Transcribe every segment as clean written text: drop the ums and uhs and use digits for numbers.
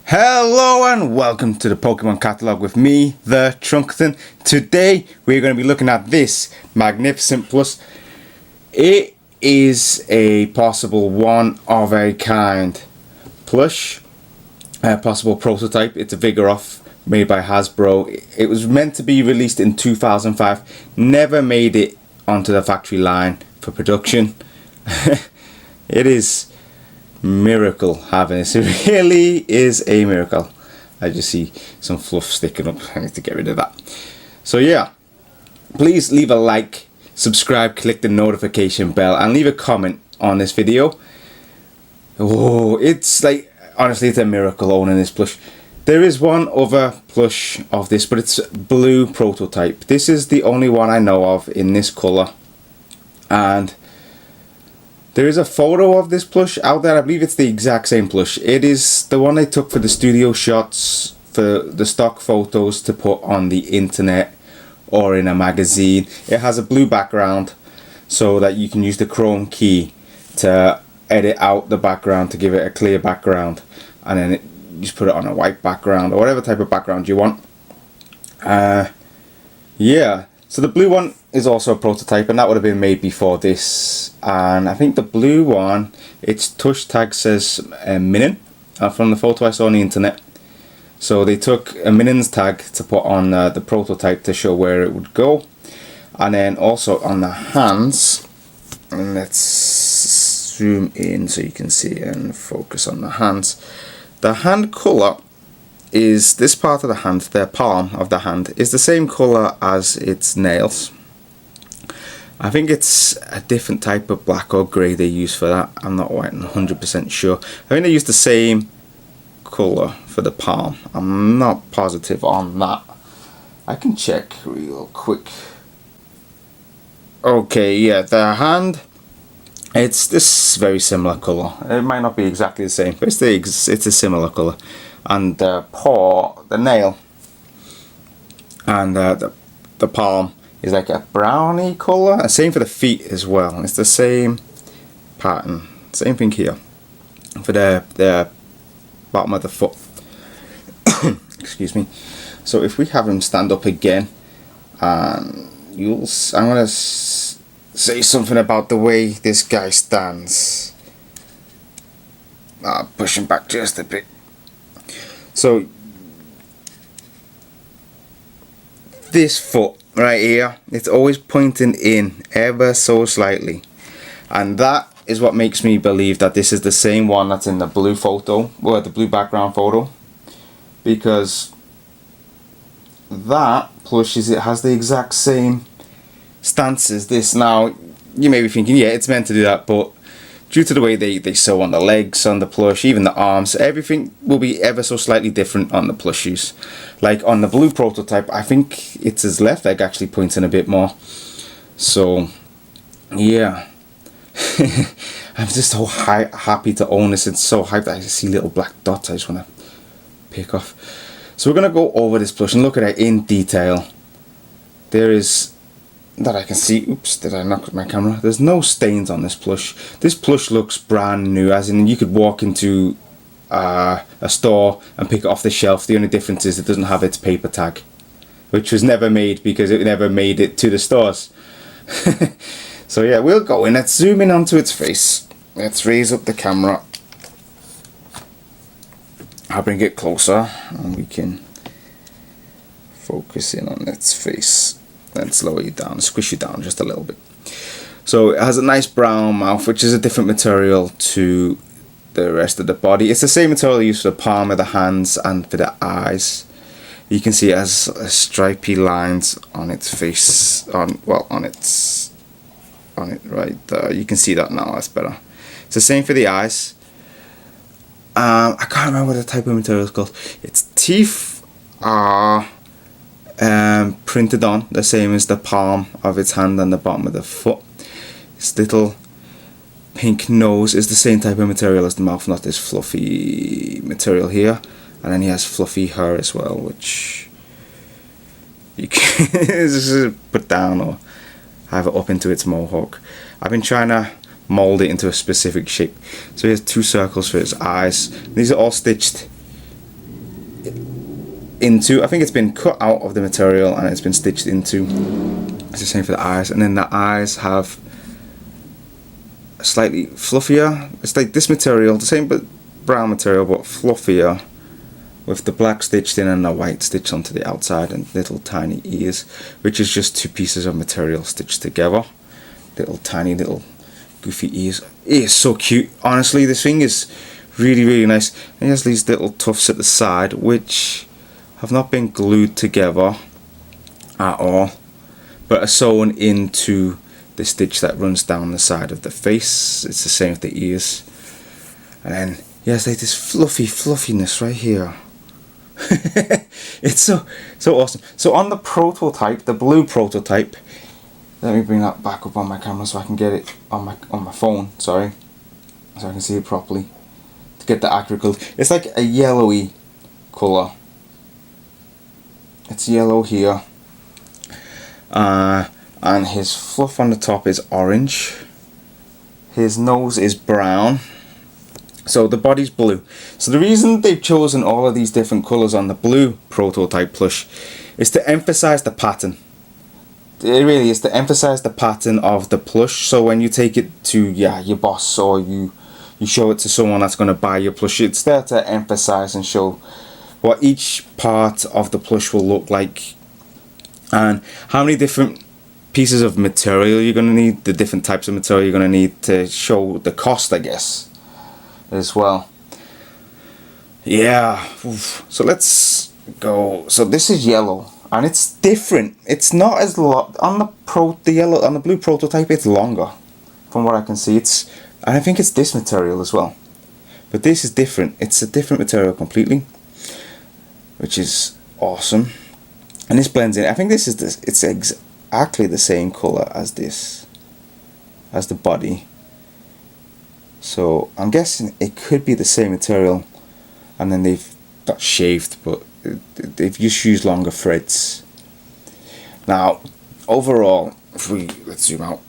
Hello and welcome to the Pokemon Catalogue with me, the Trunkton. Today we're going to be looking at this magnificent Plush. It is a possible one of a kind Plush, a possible prototype. It's a Vigoroth made by Hasbro. It was meant to be released in 2005, never made it onto the factory line for production. It is miracle having this. It really is a miracle. I just see some fluff sticking up. I need to get rid of that. So yeah, please leave a like, subscribe, click the notification bell, and leave a comment on this video. Oh, it's like, honestly, it's a miracle owning this plush. There is one other plush of this, but it's blue prototype. This is the only one I know of in this colour, and there is a photo of this plush out there. I believe it's the exact same plush. It is the one they took for the studio shots, for the stock photos to put on the internet or in a magazine. It has a blue background so that you can use the Chrome key to edit out the background to give it a clear background, and then you just put it on a white background or whatever type of background you want. Yeah, so the blue one is also a prototype, and that would have been made before this. And I think the blue one, its tush tag says Minin from the photo I saw on the internet. So they took a Minin's tag to put on the prototype to show where it would go. And then also on the hands, and let's zoom in so you can see and focus on the hands. The hand colour is this part of the hand, the palm of the hand, is the same colour as its nails. I think it's a different type of black or grey they use for that. I'm not 100% sure. I think they use the same colour for the palm. I'm not positive on that. I can check real quick. Okay, yeah, the hand, it's this very similar colour. It might not be exactly the same, but it's a similar colour. And the paw, the nail, and the palm is like a browny colour. Same for the feet as well. It's the same pattern. Same thing here for the bottom of the foot. Excuse me. So if we have him stand up again, I'm gonna say something about the way this guy stands. Push him back just a bit. So this foot right here, it's always pointing in ever so slightly, and that is what makes me believe that this is the same one that's in the blue photo, or the blue background photo, because that plush it has the exact same stance as this. Now you may be thinking, yeah, it's meant to do that, but due to the way they sew on the legs, on the plush, even the arms, everything will be ever so slightly different on the plushies. Like on the blue prototype, I think it's his left leg actually pointing a bit more. So, yeah. I'm just so happy to own this. It's so hyped that I see little black dots I just want to pick off. So we're going to go over this plush and look at it in detail. There is, that I can see, oops, did I knock my camera? There's no stains on this plush. This plush looks brand new, as in you could walk into a store and pick it off the shelf. The only difference is it doesn't have its paper tag, which was never made because it never made it to the stores. So yeah, we'll go in. Let's zoom in onto its face. Let's raise up the camera. I'll bring it closer and we can focus in on its face. Let's lower you down, squish you down just a little bit. So it has a nice brown mouth, which is a different material to the rest of the body. It's the same material used for the palm of the hands and for the eyes. You can see it has stripy lines on its face, on it right there. You can see that now, that's better. It's the same for the eyes. I can't remember what the type of material is called. Its teeth are printed on the same as the palm of its hand and the bottom of the foot. Its little pink nose is the same type of material as the mouth, not this fluffy material here. And then he has fluffy hair as well, which you can just put down or have it up into its mohawk. I've been trying to mold it into a specific shape. So he has two circles for his eyes. These are all stitched into. I think it's been cut out of the material and it's been stitched into. It's the same for the eyes, and then the eyes have a slightly fluffier. It's like this material, the same but brown material, but fluffier, with the black stitched in and the white stitched onto the outside, and little tiny ears, which is just 2 pieces of material stitched together. Little tiny little goofy ears. It is so cute. Honestly, this thing is really, really nice. And it has these little tufts at the side, which have not been glued together at all, but are sewn into the stitch that runs down the side of the face. It's the same with the ears. And then, yes, like this fluffiness right here. It's so awesome. So on the prototype, the blue prototype, let me bring that back up on my camera so I can get it on my phone, sorry, so I can see it properly, to get the accurate colour. It's like a yellowy colour. It's yellow here, and his fluff on the top is orange. His nose is brown. So the body's blue. So the reason they've chosen all of these different colours on the blue prototype plush is to emphasise the pattern. It really is to emphasise the pattern of the plush. So when you take it to your boss, or you show it to someone that's going to buy your plush, it's there to emphasise and show what each part of the plush will look like, and how many different pieces of material you're going to need, the different types of material you're going to need to show the cost, I guess, as well. Yeah. Oof. So let's go. So this is yellow, and it's different. It's not as long on the yellow on the blue prototype. It's longer, from what I can see. And I think it's this material as well, but this is different. It's a different material completely, which is awesome. And this blends in. I think this is this. It's exactly the same color as this, as the body. So I'm guessing it could be the same material, and then they've got shaved, but they've just used longer threads. Now, overall, let's zoom out.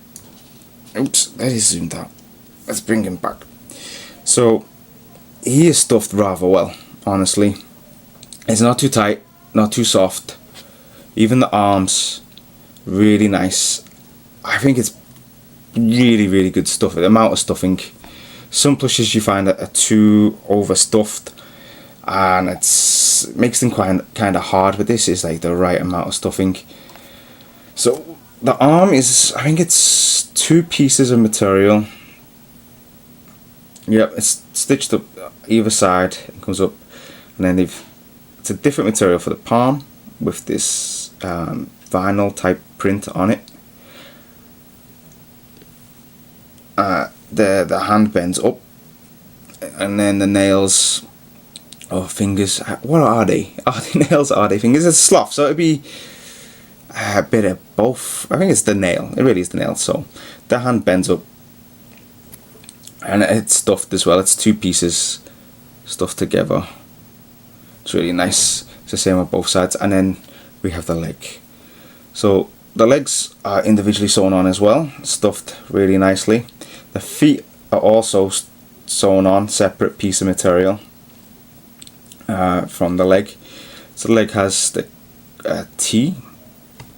Oops, that is zoomed out. Let's bring him back. So he is stuffed rather well, honestly. It's not too tight, not too soft. Even the arms, really nice. I think it's really, really good stuff. The amount of stuffing. Some plushes you find are too overstuffed, and it makes them kind of hard, but this is like the right amount of stuffing. So the arm is, I think it's 2 pieces of material. Yep, it's stitched up either side, it comes up, and then it's a different material for the palm with this vinyl type print on it. The hand bends up, and then the nails or fingers, what are they? Are they nails or are they fingers? It's a slough, so it'd be a bit of both. I think it's the nail, it really is the nail. So the hand bends up, and it's stuffed as well. It's 2 pieces stuffed together. It's really nice. It's the same on both sides. And then we have the leg. So the legs are individually sewn on as well, stuffed really nicely. The feet are also sewn on, separate piece of material from the leg. So the leg has the T.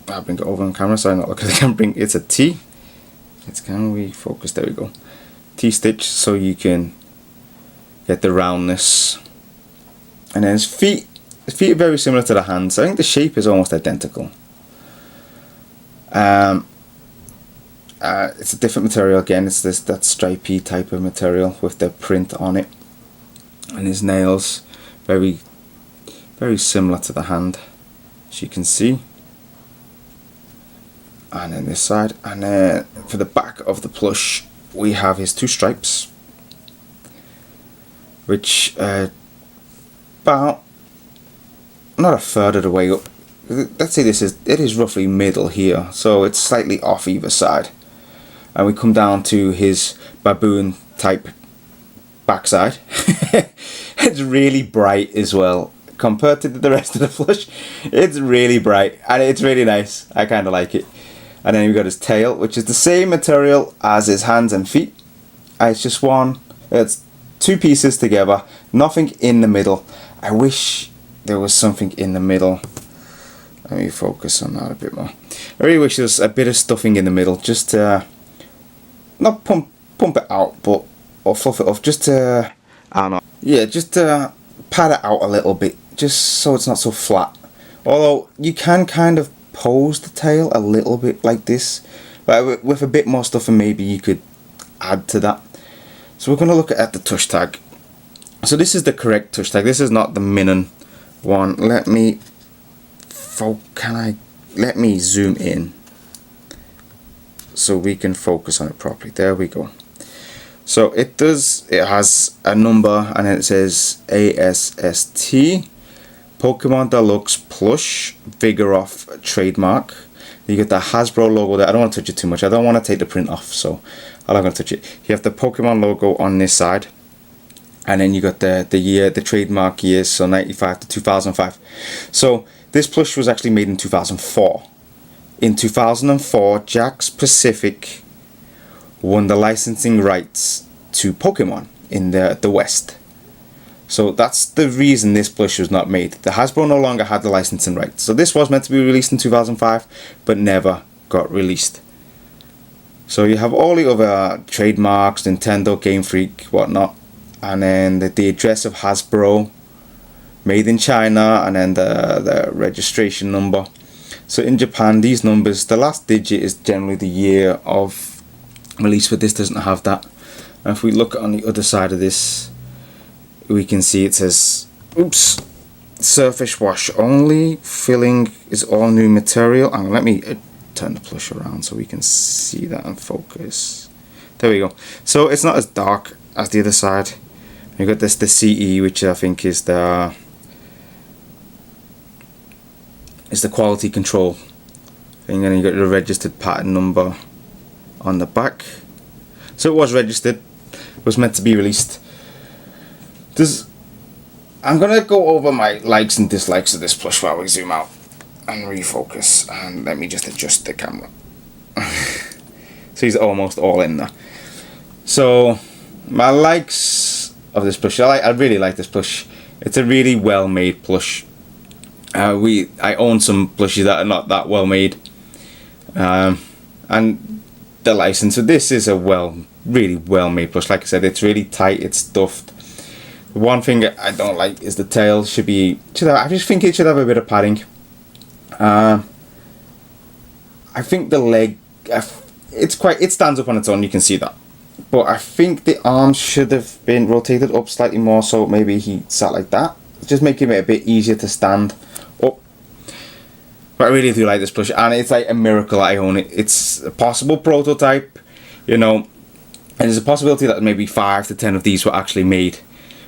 I'll bring it over on camera so I not look at the camera. It's a T. Can we focus? There we go. T stitch, so you can get the roundness. And then his feet are very similar to the hands. I think the shape is almost identical. It's a different material again. It's that stripy type of material with the print on it. And his nails, very, very similar to the hand, as you can see. And then this side, and then for the back of the plush, we have his 2 stripes, which about not a third of the way up. Let's say it is roughly middle here, so it's slightly off either side. And we come down to his baboon type backside. It's really bright as well compared to the rest of the plush. It's really bright and it's really nice. I kind of like it. And then we got his tail, which is the same material as his hands and feet. It's just it's 2 pieces together, nothing in the middle. I wish there was something in the middle. Let me focus on that a bit more. I really wish there was a bit of stuffing in the middle, just to not pump it out, but or fluff it off, just to, I don't know. Yeah, just to pad it out a little bit, just so it's not so flat. Although you can kind of pose the tail a little bit like this, but with a bit more stuff, and maybe you could add to that. So we're going to look at the tush tag. So this is the correct tush tag. This is not the Minnon one. Let me zoom in so we can focus on it properly. There we go. So it has a number, and it says ASST Pokemon Deluxe Plush Vigoroth trademark. You get the Hasbro logo there. I don't want to touch it too much. I don't want to take the print off, so I'm not going to touch it. You have the Pokemon logo on this side, and then you got the year, the trademark years, so 95 to 2005. So this plush was actually made in 2004. In 2004, Jakks Pacific won the licensing rights to Pokemon in the West. So that's the reason this plush was not made. The Hasbro no longer had the licensing rights. So this was meant to be released in 2005, but never got released. So you have all the other trademarks, Nintendo, Game Freak, whatnot, and then the address of Hasbro, made in China, and then the registration number. So in Japan, these numbers, the last digit is generally the year of release, but this doesn't have that. And if we look on the other side of this, we can see it says, oops, surface wash only, filling is all new material. And let me turn the plush around so we can see that and focus. There we go. So it's not as dark as the other side. You've got this, the CE, which I think is the quality control thing, and you got the registered pattern number on the back. So it was registered, was meant to be released. I'm gonna go over my likes and dislikes of this plush while we zoom out and refocus, and let me just adjust the camera. So he's almost all in there. So my likes of this plush, I really like this plush. It's a really well made plush. I own some plushies that are not that well made, and the license. So this is a really well made plush. Like I said, it's really tight. It's stuffed. The one thing I don't like is the tail. I just think it should have a bit of padding. I think the leg, it stands up on its own. You can see that, but I think the arms should have been rotated up slightly more. So maybe he sat like that, just making it a bit easier to stand up. But I really do like this plush, and it's like a miracle I own it. It's a possible prototype, and there's a possibility that maybe 5 to 10 of these were actually made.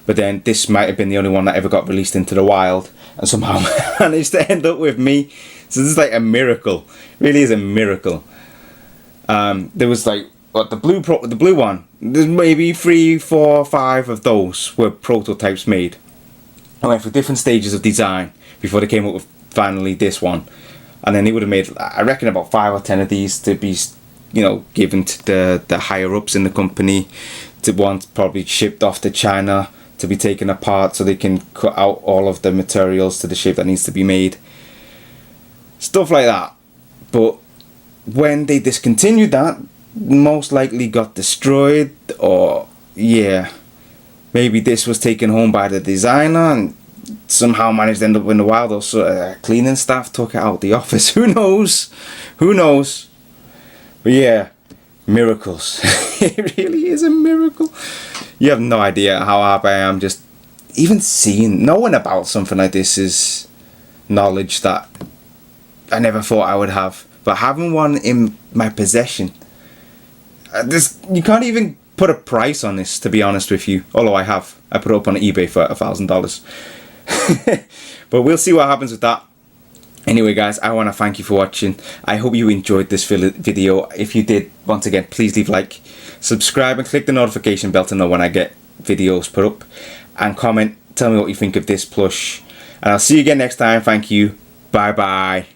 But then this might have been the only one that ever got released into the wild, and somehow managed to end up with me. So this is like a miracle. It really is a miracle. There was like the blue one. There's maybe 3, 4, 5 of those were prototypes made. I went through different stages of design before they came up with finally this one, and then they would have made, I reckon, about 5 or 10 of these to be, given to the higher ups in the company, to want probably shipped off to China to be taken apart so they can cut out all of the materials to the shape that needs to be made. Stuff like that. But when they discontinued that, most likely got destroyed, or maybe this was taken home by the designer and somehow managed to end up in the wild, or so cleaning staff took it out the office. Who knows? But miracles. It really is a miracle. You have no idea how happy I am. Just even knowing about something like this is knowledge that I never thought I would have. But having one in my possession, you can't even put a price on this, to be honest with you. Although I put it up on eBay for $1,000. But we'll see what happens with that. Anyway, guys, I want to thank you for watching. I hope you enjoyed this video. If you did, once again, please leave a like, subscribe, and click the notification bell to know when I get videos put up. And comment, tell me what you think of this plush. And I'll see you again next time. Thank you. Bye-bye.